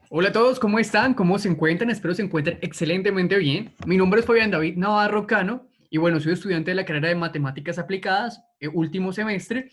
Hola a todos, ¿cómo están? ¿Cómo se encuentran? Espero se encuentren excelentemente bien. Mi nombre es Fabián David Navarro Cano y bueno, soy estudiante de la carrera de Matemáticas Aplicadas, último semestre,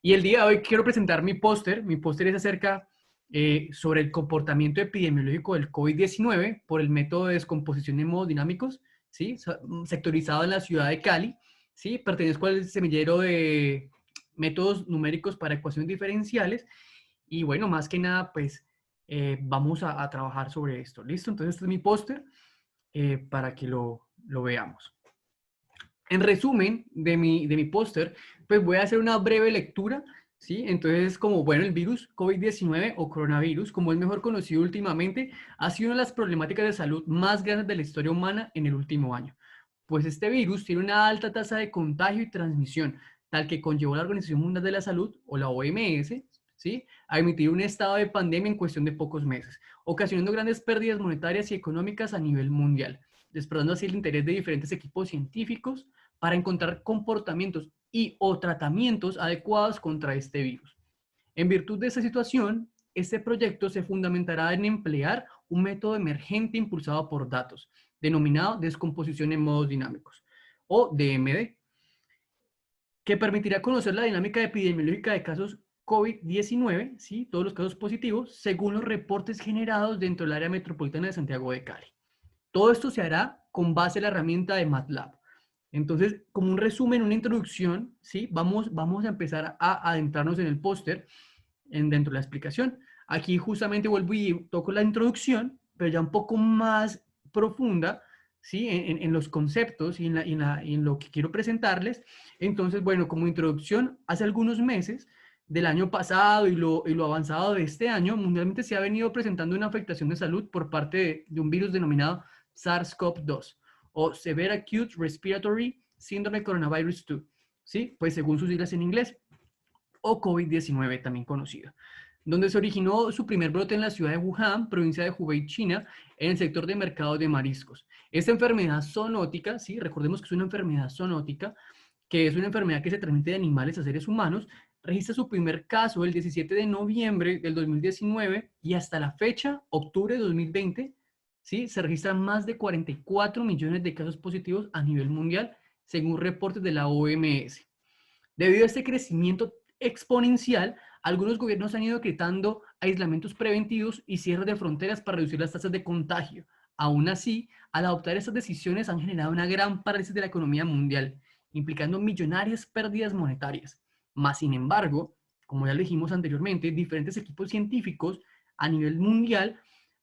y el día de hoy quiero presentar mi póster. Mi póster es acerca sobre el comportamiento epidemiológico del COVID-19 por el método de descomposición en modos dinámicos, ¿sí? Sectorizado en la ciudad de Cali, ¿sí? Pertenezco al semillero de métodos numéricos para ecuaciones diferenciales y bueno, más que nada, pues vamos a trabajar sobre esto. ¿Listo? Entonces este es mi póster para que lo veamos. En resumen de mi póster, pues voy a hacer una breve lectura, ¿sí? Entonces, como, bueno, el virus COVID-19 o coronavirus, como es mejor conocido últimamente, ha sido una de las problemáticas de salud más grandes de la historia humana en el último año. Pues este virus tiene una alta tasa de contagio y transmisión, tal que conllevó a la Organización Mundial de la Salud, o la OMS, ¿sí? A emitir un estado de pandemia en cuestión de pocos meses, ocasionando grandes pérdidas monetarias y económicas a nivel mundial, despertando así el interés de diferentes equipos científicos para encontrar comportamientos y o tratamientos adecuados contra este virus. En virtud de esta situación, este proyecto se fundamentará en emplear un método emergente impulsado por datos, denominado descomposición en modos dinámicos, o DMD, que permitirá conocer la dinámica epidemiológica de casos COVID-19, ¿sí? Todos los casos positivos, según los reportes generados dentro del área metropolitana de Santiago de Cali. Todo esto se hará con base en la herramienta de MATLAB. Entonces, como un resumen, una introducción, ¿sí? Vamos a empezar a adentrarnos en el póster, dentro de la explicación. Aquí justamente vuelvo y toco la introducción, pero ya un poco más profunda, ¿sí? En los conceptos y en lo que quiero presentarles. Entonces, bueno, como introducción, hace algunos meses del año pasado y lo avanzado de este año, mundialmente se ha venido presentando una afectación de salud por parte de un virus denominado SARS-CoV-2 o Severe Acute Respiratory Syndrome Coronavirus 2, ¿sí? Pues según sus siglas en inglés, o COVID-19 también conocido, donde se originó su primer brote en la ciudad de Wuhan, provincia de Hubei, China, en el sector de mercados de mariscos. Esta enfermedad zoonótica, ¿sí? Recordemos que es una enfermedad zoonótica, que es una enfermedad que se transmite de animales a seres humanos, registra su primer caso el 17 de noviembre del 2019 y hasta la fecha, octubre de 2020, ¿sí? Se registran más de 44 millones de casos positivos a nivel mundial, según reportes de la OMS. Debido a este crecimiento exponencial, algunos gobiernos han ido decretando aislamientos preventivos y cierres de fronteras para reducir las tasas de contagio. Aún así, al adoptar estas decisiones han generado una gran parálisis de la economía mundial, implicando millonarias pérdidas monetarias. Más sin embargo, como ya lo dijimos anteriormente, diferentes equipos científicos a nivel mundial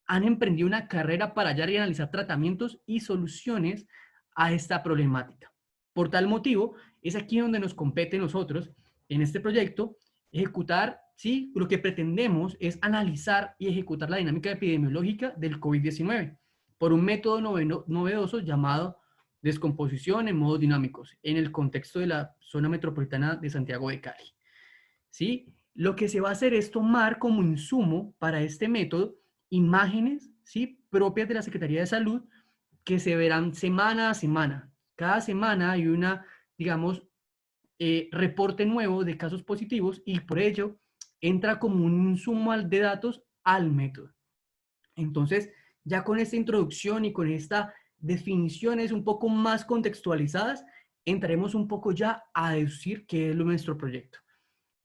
han emprendido una carrera para hallar y analizar tratamientos y soluciones a esta problemática. Por tal motivo, es aquí donde nos compete a nosotros, en este proyecto, ejecutar, ¿sí? Lo que pretendemos es analizar y ejecutar la dinámica epidemiológica del COVID-19 por un método novedoso llamado descomposición en modos dinámicos en el contexto de la zona metropolitana de Santiago de Cali. ¿Sí? Lo que se va a hacer es tomar como insumo para este método imágenes, ¿sí? Propias de la Secretaría de Salud que se verán semana a semana. Cada semana hay una, digamos, reporte nuevo de casos positivos y por ello entra como un insumo de datos al método. Entonces, ya con esta introducción y con estas definiciones un poco más contextualizadas, entraremos un poco ya a deducir qué es nuestro proyecto.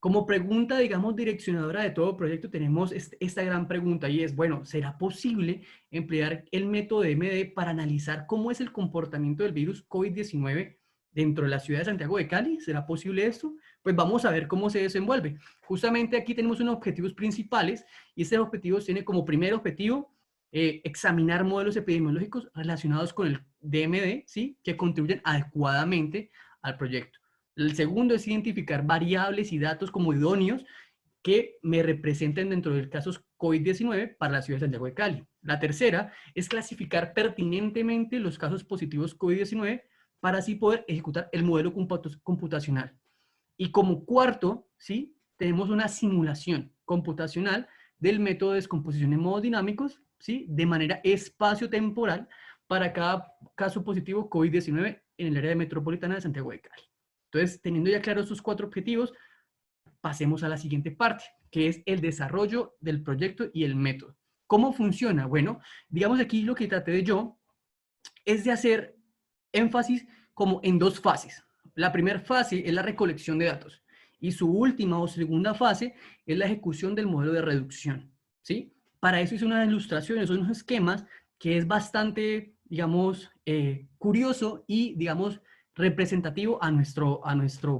Como pregunta, digamos, direccionadora de todo proyecto, tenemos esta gran pregunta y es, bueno, ¿será posible emplear el método de MD para analizar cómo es el comportamiento del virus COVID-19 dentro de la ciudad de Santiago de Cali? ¿Será posible esto? Pues vamos a ver cómo se desenvuelve. Justamente aquí tenemos unos objetivos principales y estos objetivos tienen como primer objetivo examinar modelos epidemiológicos relacionados con el DMD, ¿sí? Que contribuyen adecuadamente al proyecto. El segundo es identificar variables y datos como idóneos que me representen dentro de casos COVID-19 para la ciudad de Santiago de Cali. La tercera es clasificar pertinentemente los casos positivos COVID-19 para así poder ejecutar el modelo computacional. Y como cuarto, ¿sí? Tenemos una simulación computacional del método de descomposición en modos dinámicos, ¿sí? De manera espacio-temporal para cada caso positivo COVID-19 en el área metropolitana de Santiago de Cali. Entonces, teniendo ya claros estos cuatro objetivos, pasemos a la siguiente parte, que es el desarrollo del proyecto y el método. ¿Cómo funciona? Bueno, digamos aquí lo que traté de yo es de hacer énfasis como en dos fases. La primera fase es la recolección de datos y su última o segunda fase es la ejecución del modelo de reducción, ¿sí? Para eso hice unas ilustraciones, unos esquemas que es bastante, digamos, curioso y, digamos, representativo a nuestro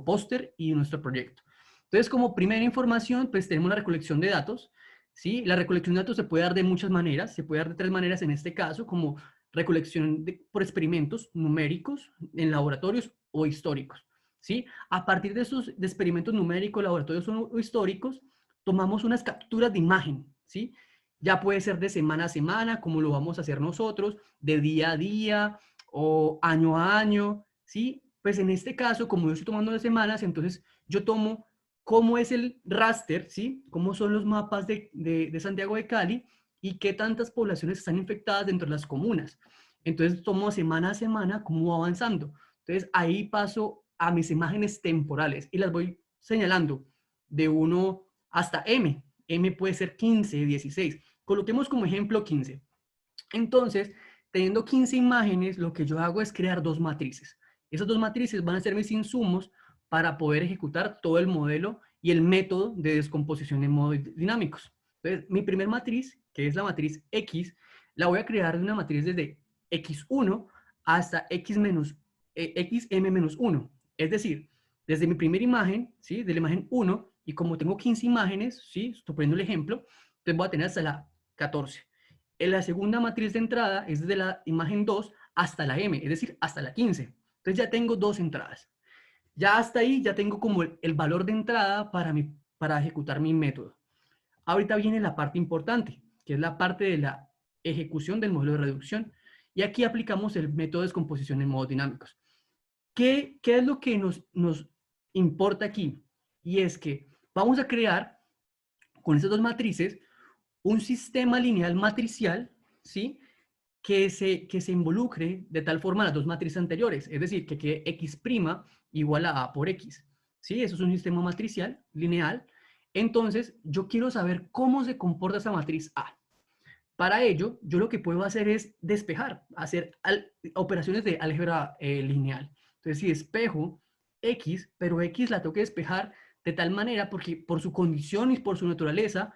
póster y nuestro proyecto. Entonces, como primera información, pues tenemos la recolección de datos, ¿sí? La recolección de datos se puede dar de muchas maneras, se puede dar de tres maneras en este caso, como recolección por experimentos numéricos en laboratorios o históricos, ¿sí? A partir de esos de experimentos numéricos, laboratorios o históricos, tomamos unas capturas de imagen, ¿sí? Ya puede ser de semana a semana, como lo vamos a hacer nosotros, de día a día o año a año, ¿sí? Pues en este caso, como yo estoy tomando de semanas, entonces yo tomo cómo es el raster, ¿sí? Cómo son los mapas de Santiago de Cali y qué tantas poblaciones están infectadas dentro de las comunas. Entonces tomo semana a semana cómo va avanzando. Entonces ahí paso a mis imágenes temporales y las voy señalando de 1 hasta M. M puede ser 15, 16. Coloquemos como ejemplo 15. Entonces, teniendo 15 imágenes, lo que yo hago es crear dos matrices. Esas dos matrices van a ser mis insumos para poder ejecutar todo el modelo y el método de descomposición en modos dinámicos. Entonces, mi primer matriz, que es la matriz X, la voy a crear de una matriz desde X1 hasta XM-1. Es decir, desde mi primera imagen, ¿sí? De la imagen 1, y como tengo 15 imágenes, ¿sí? Estoy poniendo el ejemplo, entonces voy a tener hasta la 14. En la segunda matriz de entrada es desde la imagen 2 hasta la M, es decir, hasta la 15. Entonces ya tengo dos entradas. Ya hasta ahí ya tengo como el valor de entrada para ejecutar mi método. Ahorita viene la parte importante, que es la parte de la ejecución del modelo de reducción. Y aquí aplicamos el método de descomposición en modos dinámicos. ¿Qué es lo que nos importa aquí? Y es que vamos a crear con estas dos matrices un sistema lineal matricial, ¿sí? Que se involucre de tal forma las dos matrices anteriores, es decir, que quede X' igual a por X, ¿sí? Eso es un sistema matricial lineal. Entonces, yo quiero saber cómo se comporta esa matriz A. Para ello, yo lo que puedo hacer es despejar, hacer operaciones de álgebra lineal. Entonces, si despejo X, pero X la tengo que despejar de tal manera, porque por su condición y por su naturaleza,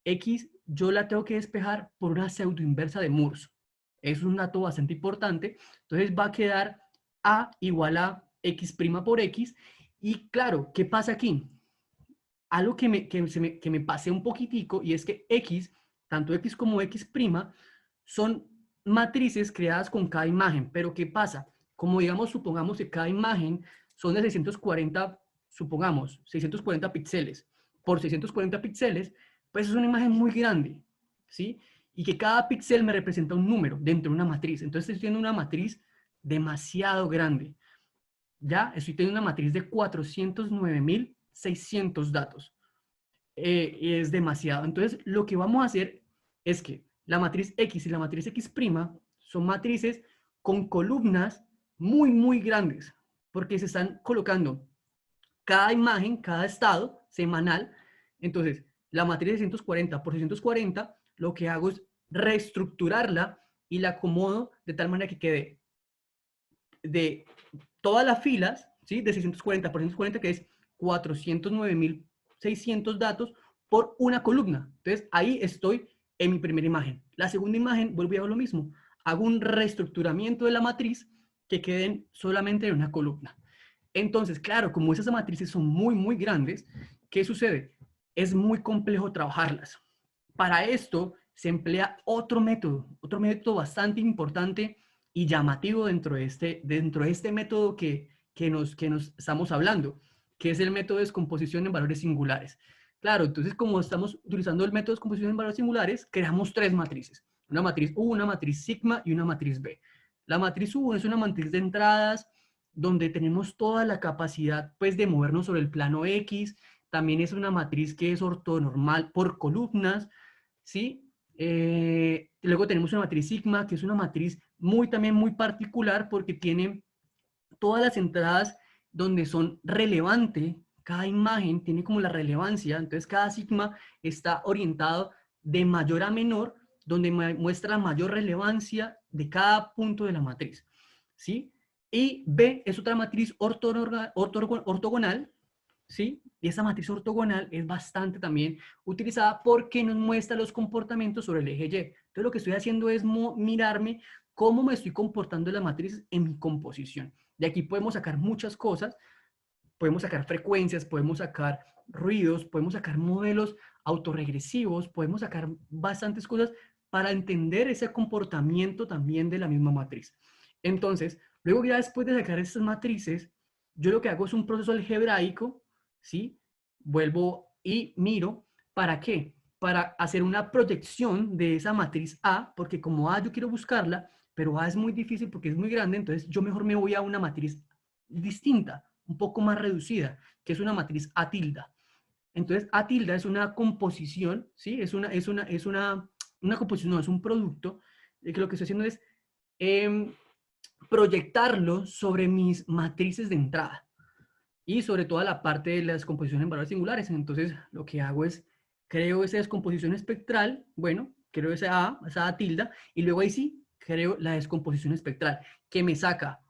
X yo la tengo que despejar por una pseudoinversa de Morse. Es un dato bastante importante. Entonces va a quedar A igual a X' por X. Y claro, ¿qué pasa aquí? Algo que me pasé un poquitico, y es que X, tanto X como X', son matrices creadas con cada imagen. Pero ¿qué pasa? Como digamos, supongamos que cada imagen son de 640, supongamos, 640 píxeles por 640 píxeles, pues es una imagen muy grande, ¿sí? Y que cada píxel me representa un número dentro de una matriz. Entonces estoy teniendo una matriz demasiado grande. Ya estoy teniendo una matriz de 409.600 datos. Es demasiado. Entonces lo que vamos a hacer es que la matriz X y la matriz X' son matrices con columnas muy, muy grandes, porque se están colocando cada imagen, cada estado semanal. Entonces, la matriz de 640 por 640, lo que hago es reestructurarla y la acomodo de tal manera que quede de todas las filas, ¿sí? De 640 por 640, que es 409.600 datos por una columna. Entonces, ahí estoy en mi primera imagen. La segunda imagen, vuelvo a hacer lo mismo. Hago un reestructuramiento de la matriz que queden solamente en una columna. Entonces, claro, como esas matrices son muy, muy grandes, ¿qué sucede? Es muy complejo trabajarlas. Para esto se emplea otro método bastante importante y llamativo dentro de este método que nos estamos hablando, que es el método de descomposición en valores singulares. Claro, entonces como estamos utilizando el método de descomposición en valores singulares, creamos tres matrices. Una matriz U, una matriz sigma y una matriz B. La matriz U es una matriz de entradas donde tenemos toda la capacidad pues de movernos sobre el plano X. También es una matriz que es ortonormal por columnas, ¿sí? Luego tenemos una matriz sigma, que es una matriz también muy particular porque tiene todas las entradas donde son relevantes. Cada imagen tiene como la relevancia, entonces cada sigma está orientado de mayor a menor donde me muestra la mayor relevancia de cada punto de la matriz, ¿sí? Y B es otra matriz ortogonal, ¿sí? Y esa matriz ortogonal es bastante también utilizada porque nos muestra los comportamientos sobre el eje Y. Entonces lo que estoy haciendo es mirarme cómo me estoy comportando en la matriz en mi composición. De aquí podemos sacar muchas cosas, podemos sacar frecuencias, podemos sacar ruidos, podemos sacar modelos autorregresivos, podemos sacar bastantes cosas para entender ese comportamiento también de la misma matriz. Entonces, luego ya después de sacar estas matrices, yo lo que hago es un proceso algebraico, ¿sí? Vuelvo y miro, ¿para qué? Para hacer una proyección de esa matriz A, porque como A yo quiero buscarla, pero A es muy difícil porque es muy grande, entonces yo mejor me voy a una matriz distinta, un poco más reducida, que es una matriz A tilde. Entonces, A tilde es una composición, ¿sí? Una composición, no, es un producto, que lo que estoy haciendo es proyectarlo sobre mis matrices de entrada y sobre toda la parte de la descomposición en valores singulares. Entonces, lo que hago es, creo esa descomposición espectral, bueno, creo esa A tilde, y luego ahí sí, creo la descomposición espectral, que me saca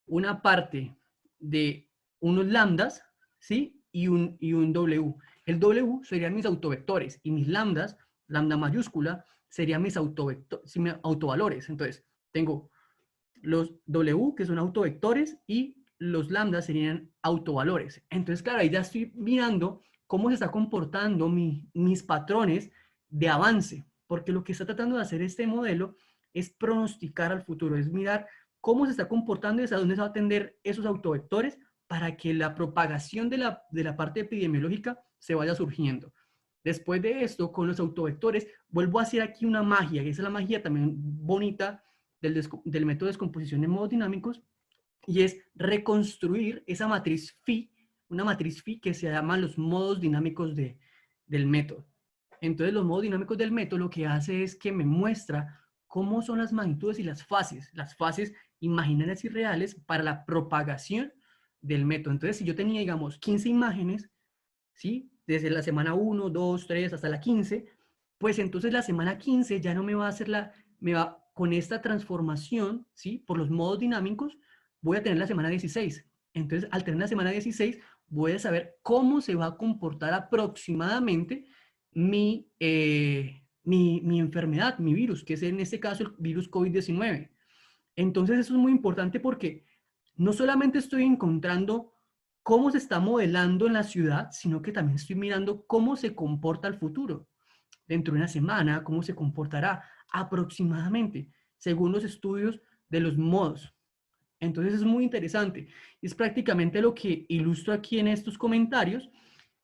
una parte de unos lambdas, ¿sí? Y un W. El W serían mis autovectores y mis lambdas, lambda mayúscula, serían mis autovalores. Entonces, tengo los W, que son autovectores, y los lambdas serían autovalores. Entonces, claro, ahí ya estoy mirando cómo se está comportando mis patrones de avance, porque lo que está tratando de hacer este modelo es pronosticar al futuro, es mirar cómo se está comportando y hacia dónde se va a tender esos autovectores para que la propagación de la parte epidemiológica se vaya surgiendo. Después de esto, con los autovectores, vuelvo a hacer aquí una magia, que es la magia también bonita del método de descomposición en modos dinámicos, y es reconstruir esa matriz phi, una matriz phi que se llama los modos dinámicos del método. Entonces, los modos dinámicos del método lo que hace es que me muestra cómo son las magnitudes y las fases imaginarias y reales para la propagación del método. Entonces, si yo tenía, digamos, 15 imágenes, ¿sí? Desde la semana 1, 2, 3 hasta la 15, pues entonces la semana 15 ya no me va a hacer con esta transformación, ¿sí? Por los modos dinámicos, voy a tener la semana 16. Entonces, al tener la semana 16, voy a saber cómo se va a comportar aproximadamente mi enfermedad, mi virus, que es en este caso el virus COVID-19. Entonces, eso es muy importante porque no solamente estoy encontrando cómo se está modelando en la ciudad, sino que también estoy mirando cómo se comporta el futuro. Dentro de una semana, cómo se comportará aproximadamente, según los estudios de los modos. Entonces es muy interesante. Es prácticamente lo que ilustro aquí en estos comentarios,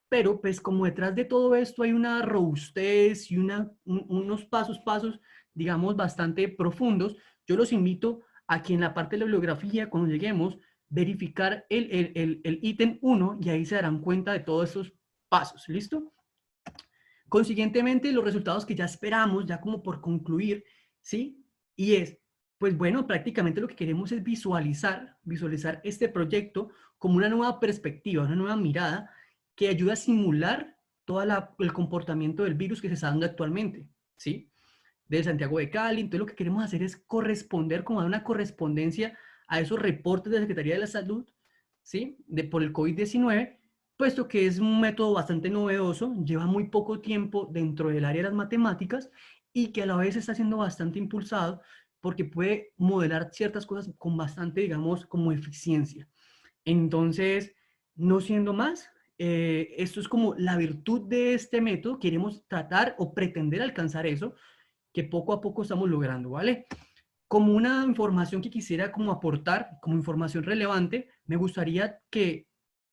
pero pues como detrás de todo esto hay una robustez y unos pasos, digamos, bastante profundos, yo los invito a que en la parte de la bibliografía, cuando lleguemos, verificar el ítem 1 y ahí se darán cuenta de todos estos pasos. ¿Listo? Consiguientemente, los resultados que ya esperamos, ya como por concluir, ¿sí? Y es, pues bueno, prácticamente lo que queremos es visualizar este proyecto como una nueva perspectiva, una nueva mirada que ayuda a simular todo el comportamiento del virus que se está dando actualmente, ¿sí? De Santiago de Cali. Entonces lo que queremos hacer es corresponder, como dar una correspondencia a esos reportes de la Secretaría de la Salud, ¿sí? Por el COVID-19, puesto que es un método bastante novedoso, lleva muy poco tiempo dentro del área de las matemáticas y que a la vez está siendo bastante impulsado porque puede modelar ciertas cosas con bastante, digamos, como eficiencia. Entonces, no siendo más, esto es como la virtud de este método, queremos tratar o pretender alcanzar eso, que poco a poco estamos logrando, ¿vale? Como una información que quisiera como aportar, como información relevante, me gustaría que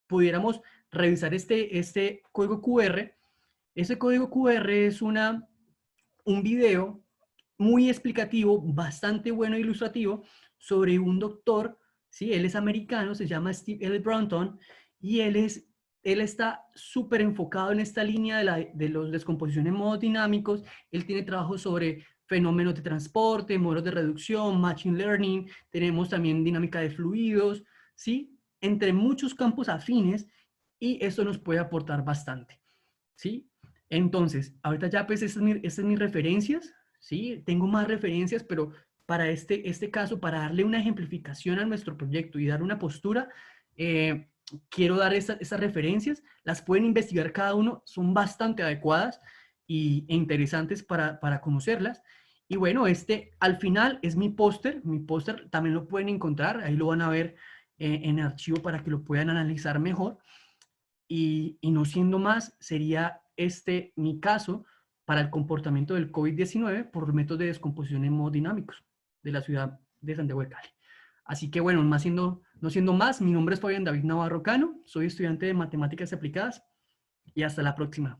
pudiéramos revisar este código QR. Ese código QR es un video muy explicativo, bastante bueno e ilustrativo, sobre un doctor, ¿sí? Él es americano, se llama Steve L. Brunton, y él está súper enfocado en esta línea de las descomposiciones en modos dinámicos. Él tiene trabajo sobre fenómenos de transporte, modelos de reducción, machine learning, tenemos también dinámica de fluidos, ¿sí? Entre muchos campos afines, y eso nos puede aportar bastante, ¿sí? Entonces, ahorita ya pues estas son mis referencias, ¿sí? Tengo más referencias, pero para este caso, para darle una ejemplificación a nuestro proyecto y dar una postura, eh, quiero dar esas referencias. Las pueden investigar cada uno, son bastante adecuadas e interesantes para conocerlas. Y bueno, al final es mi póster también lo pueden encontrar, ahí lo van a ver en archivo para que lo puedan analizar mejor. Y no siendo más, sería mi caso para el comportamiento del COVID-19 por métodos de descomposición hemodinámicos de la ciudad de Santiago de Cali. Así que bueno, no siendo más, mi nombre es Fabián David Navarro Cano, soy estudiante de Matemáticas Aplicadas y hasta la próxima.